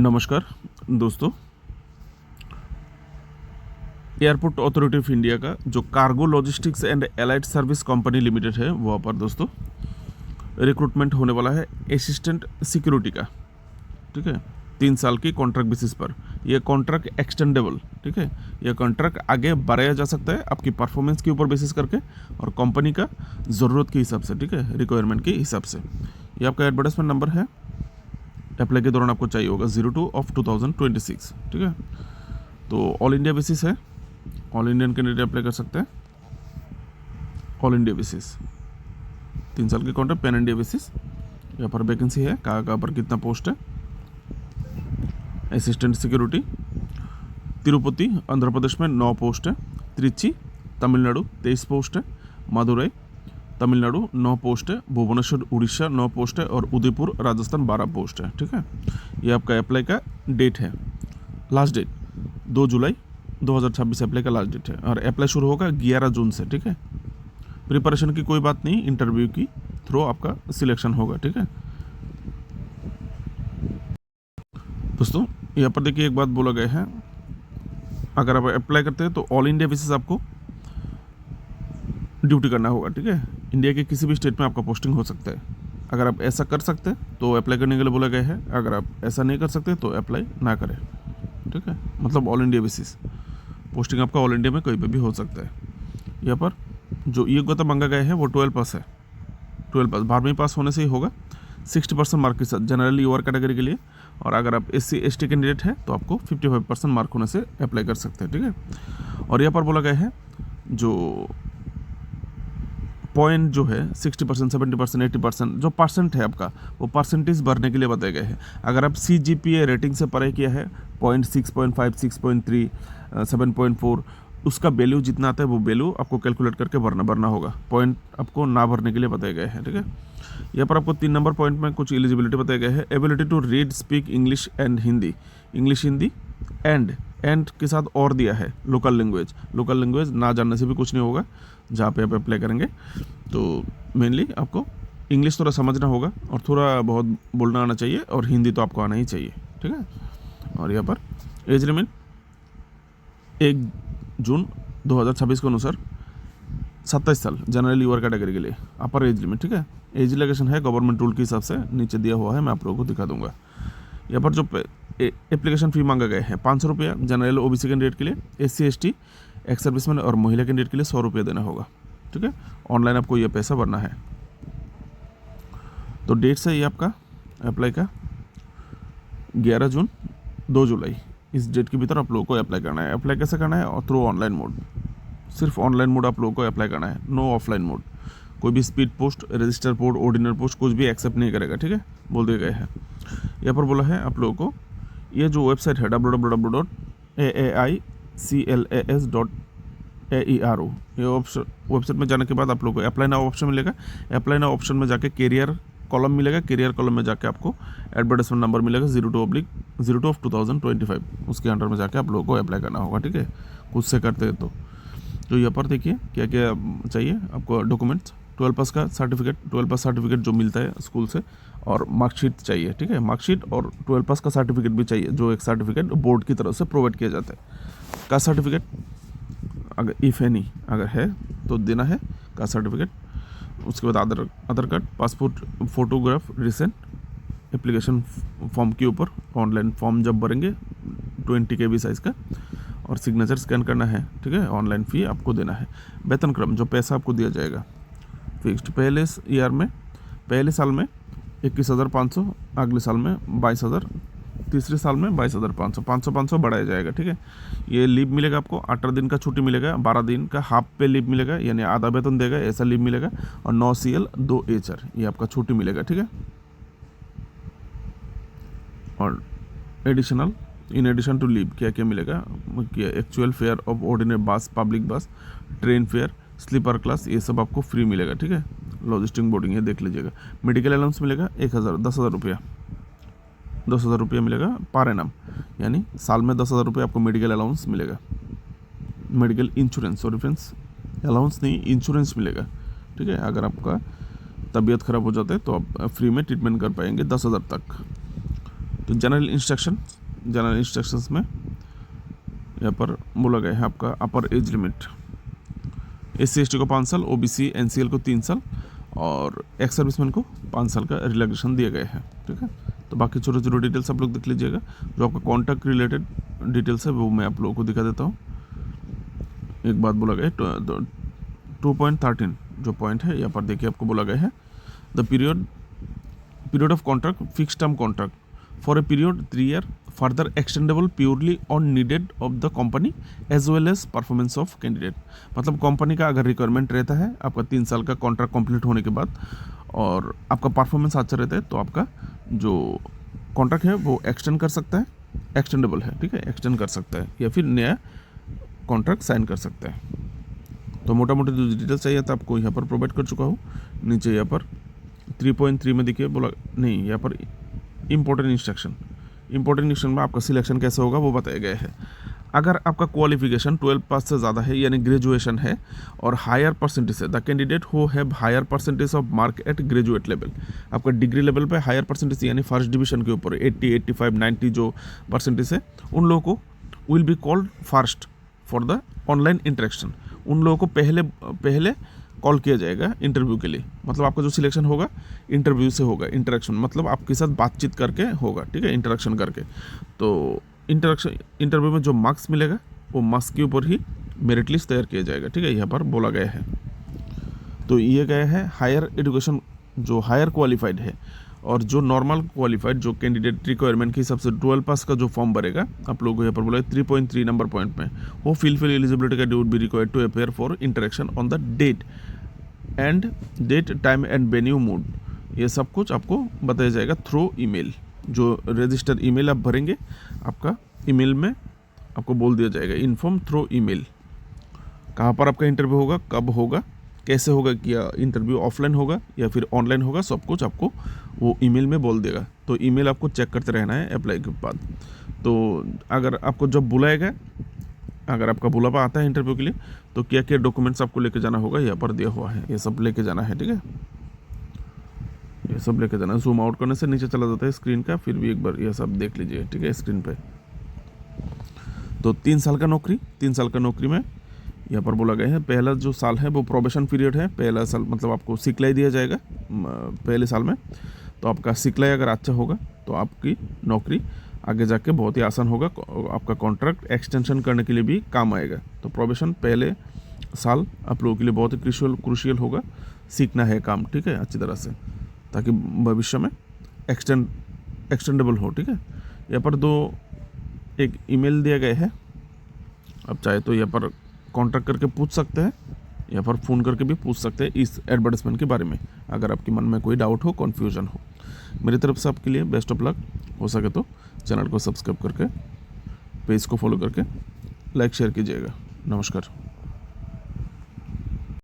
नमस्कार दोस्तों। Airport authority of India का जो cargo logistics and allied service company limited है वहाँ पर दोस्तों रिक्रूटमेंट होने वाला है असिस्टेंट सिक्योरिटी का। ठीक है, 3 साल की कॉन्ट्रैक्ट बेसिस पर। यह कॉन्ट्रैक्ट एक्सटेंडेबल, ठीक है, यह कॉन्ट्रैक्ट आगे बढ़ाया जा सकता है आपकी परफॉर्मेंस के ऊपर बेसिस करके और कंपनी का ज़रूरत के हिसाब से, ठीक है, रिक्वायरमेंट के हिसाब से। ये आपका एडवर्टाइजमेंट नंबर है, अप्लाई के दौरान आपको चाहिए होगा 02/2026। ठीक है, तो ऑल इंडिया बेसिस है, ऑल इंडियन कैंडिडेट अप्लाई कर सकते हैं। ऑल इंडिया बेसिस 3 साल की कॉन्ट्रैक्ट, पैन इंडिया बेसिस। यहाँ पर वैकेंसी है, कहाँ पर कितना पोस्ट है। असिस्टेंट सिक्योरिटी तिरुपति आंध्र प्रदेश में 9 पोस्ट है। त्रिची तमिलनाडु 23 पोस्ट है। मदुरई तमिलनाडु 9 पोस्ट है। भुवनेश्वर उड़ीसा 9 पोस्ट है। और उदयपुर राजस्थान 12 पोस्ट है। ठीक है, ये आपका अप्लाई का डेट है, लास्ट डेट 2 जुलाई 2026 अप्लाई का लास्ट डेट है। और अप्लाई शुरू होगा 11 जून से। ठीक है, प्रिपरेशन की कोई बात नहीं, इंटरव्यू की थ्रू आपका सिलेक्शन होगा। ठीक है दोस्तों, यहाँ पर देखिए एक बात बोला गया है, अगर आप अप्लाई करते हैं तो ऑल इंडिया बेसिस आपको ड्यूटी करना होगा। ठीक है, इंडिया के किसी भी स्टेट में आपका पोस्टिंग हो सकता है। अगर आप ऐसा कर सकते हैं तो अप्लाई करने के लिए बोला गया है, अगर आप ऐसा नहीं कर सकते तो अप्लाई ना करें। ठीक है, मतलब ऑल इंडिया बेसिस पोस्टिंग आपका ऑल इंडिया में कहीं पे भी हो सकता है। यहाँ पर जो योग्यता मांगा गया है वो 12 पास है। 12 पास 12वीं पास होने से ही होगा। 60% मार्क के साथ जनरली यूआर कैटेगरी के लिए, और अगर आप SC/ST कैंडिडेट है तो आपको 55% मार्क होने से अप्लाई कर सकते हैं। ठीक है, और यहाँ पर बोला गया है जो पॉइंट जो है 60%, 70%, 80% जो परसेंट है आपका, वो परसेंटेज भरने के लिए बताया गया है। अगर आप CGPA रेटिंग से पढ़ाई किया है 0.6.5, 6.3, 7.4, उसका वैल्यू जितना आता है वो वैल्यू आपको कैलकुलेट करके भरना होगा। पॉइंट आपको ना भरने के लिए बताया गया है। ठीक है, यहाँ पर आपको 3 नंबर पॉइंट में कुछ एलिजिबिलिटी बताया गया है। Ability to read speak English and Hindi, English Hindi and के साथ और दिया है लोकल लैंग्वेज ना जानने से भी कुछ नहीं होगा जहाँ पे आप अप्लाई करेंगे। तो मेनली आपको इंग्लिश थोड़ा समझना होगा और थोड़ा बहुत बोलना आना चाहिए, और हिंदी तो आपको आना ही चाहिए। ठीक है, और यहाँ पर एज लिमिट 1 जून 2026 के अनुसार 27 साल जनरल यूआर कैटेगरी के लिए अपर एज लिमिट। ठीक है, एज रिलैक्सेशन है गवर्नमेंट रूल के हिसाब से नीचे दिया हुआ है, मैं आप लोगों को दिखा दूंगा। यहाँ पर जो एप्लीकेशन फ़ी मांगा गया है 500 रुपया जनरल OBC कैंडिडेट के लिए, SC/ST एक्स सर्विसमैन और महिला कैंडिडेट के लिए 100 रुपया देना होगा। ठीक है, ऑनलाइन आपको यह पैसा भरना है। तो डेट से ये आपका अप्लाई का 11 जून 2 जुलाई, इस डेट के भीतर आप लोगों को अप्लाई करना है। अप्लाई कैसे करना है? और थ्रू ऑनलाइन मोड, सिर्फ ऑनलाइन मोड आप लोगों को अप्लाई करना है, नो ऑफलाइन मोड। कोई भी speed post, register post, ordinary post कुछ भी एक्सेप्ट नहीं करेगा। ठीक है, बोल दिया गया है। यहाँ पर बोला है आप लोगों को ये जो वेबसाइट है www.aaiClas.aero, ये वेबसाइट में जाने के बाद आप लोगों को अप्लाई नाउ ऑप्शन मिलेगा। अप्लाई नाउ ऑप्शन में जाके कैरियर कॉलम मिलेगा, कैरियर कॉलम में जाके आपको एडवर्टाइजमेंट नंबर मिलेगा 02/02/2025, उसके अंडर में जाके आप लोगों को अप्लाई करना होगा। ठीक है, खुद से करते हैं तो यहाँ पर देखिए क्या क्या चाहिए आपको। डॉक्यूमेंट्स 12 पास का सर्टिफिकेट, 12 पास सर्टिफिकेट जो मिलता है स्कूल से, और मार्कशीट चाहिए। ठीक है, मार्कशीट और 12 पास का सर्टिफिकेट भी चाहिए, जो एक सर्टिफिकेट बोर्ड की तरफ से प्रोवाइड किया जाता है। कास्ट सर्टिफिकेट अगर इफ़ एनी अगर है तो देना है कास्ट सर्टिफिकेट। उसके बाद Aadhaar card, passport photograph, recent application form के ऊपर ऑनलाइन फॉर्म जब भरेंगे 20 KB साइज़ का, और सिग्नेचर स्कैन करना है। ठीक है, ऑनलाइन फ़ी आपको देना है। वेतन क्रम जो पैसा आपको दिया जाएगा फिक्स्ड, पहले साल में 21,500, अगले साल में 22,000, तीसरे साल में 22,500, 500 बढ़ाया जाएगा। ठीक है, ये लीव मिलेगा आपको, 18 दिन का छुट्टी मिलेगा, 12 दिन का हाफ पे लीव मिलेगा, यानी आधा वेतन देगा ऐसा लीव मिलेगा, और 9 CL 2 HR ये आपका छुट्टी मिलेगा। ठीक है, और इन एडिशन टू लीव क्या क्या मिलेगा, actual fare of ordinary bus, public bus, train fare, sleeper class, ये सब आपको फ्री मिलेगा। ठीक है, लॉजिस्टिक बोर्डिंग है, देख लीजिएगा। मेडिकल अलाउंस मिलेगा 10,000 रुपया, 10,000 रुपया मिलेगा पर एनम, यानी साल में 10,000 रुपये आपको मेडिकल अलाउंस मिलेगा। मेडिकल इंश्योरेंस, और डिफेंस अलाउंस नहीं, इंश्योरेंस मिलेगा। ठीक है, अगर आपका तबीयत ख़राब हो जाता है तो आप फ्री में ट्रीटमेंट कर पाएंगे 10,000 तक। तो जनरल इंस्ट्रक्शंस में यहाँ पर बोला गया है आपका अपर एज लिमिट SC/ST को 5 साल, OBC NCL को 3 साल और एक्स सर्विसमैन को 5 साल का रिलैक्सेशन दिया गया है। ठीक है, तो बाकी छोटे छोटे डिटेल्स आप लोग देख लीजिएगा। जो आपका कॉन्टैक्ट रिलेटेड डिटेल्स है वो मैं आप लोगों को दिखा देता हूँ। एक बात बोला गया है 2.13 जो पॉइंट है यहाँ पर देखिए आपको बोला गया है the period of contract fix term contract for a period 3 year further extendable purely on needed of the company as well as performance of candidate. मतलब कंपनी का अगर रिक्वायरमेंट रहता है आपका 3 साल का कॉन्ट्रैक्ट कंप्लीट होने के बाद और आपका परफॉर्मेंस अच्छा रहता है तो आपका जो कॉन्ट्रैक्ट है वो एक्सटेंड कर सकता है, एक्सटेंडेबल है। ठीक है, एक्सटेंड कर सकता है या फिर नया कॉन्ट्रैक्ट साइन कर सकता है। तो मोटा मोटी जो डिटेल्स चाहिए था आपको यहाँ पर प्रोवाइड कर चुका हूँ। नीचे यहाँ पर 3.3 में देखिए बोला नहीं, यहाँ पर इम्पोर्टेंट इंस्ट्रक्शन में आपका सिलेक्शन कैसे होगा वो बताया गया है। अगर आपका क्वालिफिकेशन 12 पास से ज़्यादा है यानी ग्रेजुएशन है और हायर परसेंटेज है, the candidate who have higher percentage of mark at graduate level, आपका डिग्री लेवल पे हायर परसेंटेज यानी फर्स्ट डिवीजन के ऊपर 80, 85, 90 जो परसेंटेज है उन लोगों को will be called first for the online interaction. उन लोगों को पहले कॉल किया जाएगा इंटरव्यू के लिए। मतलब आपका जो सिलेक्शन होगा इंटरव्यू से होगा, इंटरेक्शन मतलब आपके साथ बातचीत करके होगा। ठीक है, इंटरेक्शन करके। तो इंटरव्यू में जो मार्क्स मिलेगा वो मार्क्स के ऊपर ही मेरिट लिस्ट तैयार किया जाएगा। ठीक है, यहाँ पर बोला गया है। तो ये गया है हायर एजुकेशन जो हायर क्वालिफाइड है और जो नॉर्मल क्वालिफाइड जो कैंडिडेट रिक्वायरमेंट के हिसाब से 12 पास का जो फॉर्म भरेगा आप लोगों को यहाँ पर बोला 3.3 नंबर पॉइंट में वो फिल एलिजिबिलिटी का ड्यूट be required to appear for interaction on the date time and venue mode. ये सब कुछ आपको बताया जाएगा थ्रू ईमेल। जो रजिस्टर ईमेल आप भरेंगे आपका ईमेल में आपको बोल दिया जाएगा इन्फॉर्म थ्रू ईमेल कहाँ पर आपका इंटरव्यू होगा, कब होगा, कैसे होगा, क्या इंटरव्यू ऑफलाइन होगा या फिर ऑनलाइन होगा, सब कुछ आपको वो ईमेल में बोल देगा। तो ईमेल आपको चेक करते रहना है अप्लाई के बाद। तो अगर आपको जब बुलाएगा, अगर आपका बुलावा आता है इंटरव्यू के लिए तो क्या क्या डॉक्यूमेंट्स आपको लेके जाना होगा यहाँ पर दिया हुआ है, ये सब लेके जाना है। ठीक है, ये सब लेके जाना है। जूम आउट करने से नीचे चला जाता है स्क्रीन का, फिर भी एक बार ये सब देख लीजिए। ठीक है, स्क्रीन पे तो 3 साल का नौकरी में यहाँ पर बोला गया है पहला जो साल है वो प्रोबेशन पीरियड है। पहला साल मतलब आपको सिखलाई दिया जाएगा पहले साल में। तो आपका सिखलाई अगर अच्छा होगा तो आपकी नौकरी आगे जाके बहुत ही आसान होगा, आपका कॉन्ट्रैक्ट एक्सटेंशन करने के लिए भी काम आएगा। तो प्रोबेशन पहले साल आप लोगों के लिए बहुत ही क्रूशियल होगा, सीखना है काम। ठीक है, अच्छी तरह से, ताकि भविष्य में एक्सटेंडेबल हो। ठीक है, यहाँ पर एक ईमेल दिया गया है, आप चाहे तो यहाँ पर कॉन्टैक्ट करके पूछ सकते हैं या पर फ़ोन करके भी पूछ सकते हैं इस एडवर्टाइजमेंट के बारे में, अगर आपके मन में कोई डाउट हो, कन्फ्यूजन हो। मेरी तरफ से आपके लिए बेस्ट ऑफ लक। हो सके तो चैनल को सब्सक्राइब करके पेज को फॉलो करके लाइक शेयर कीजिएगा। नमस्कार।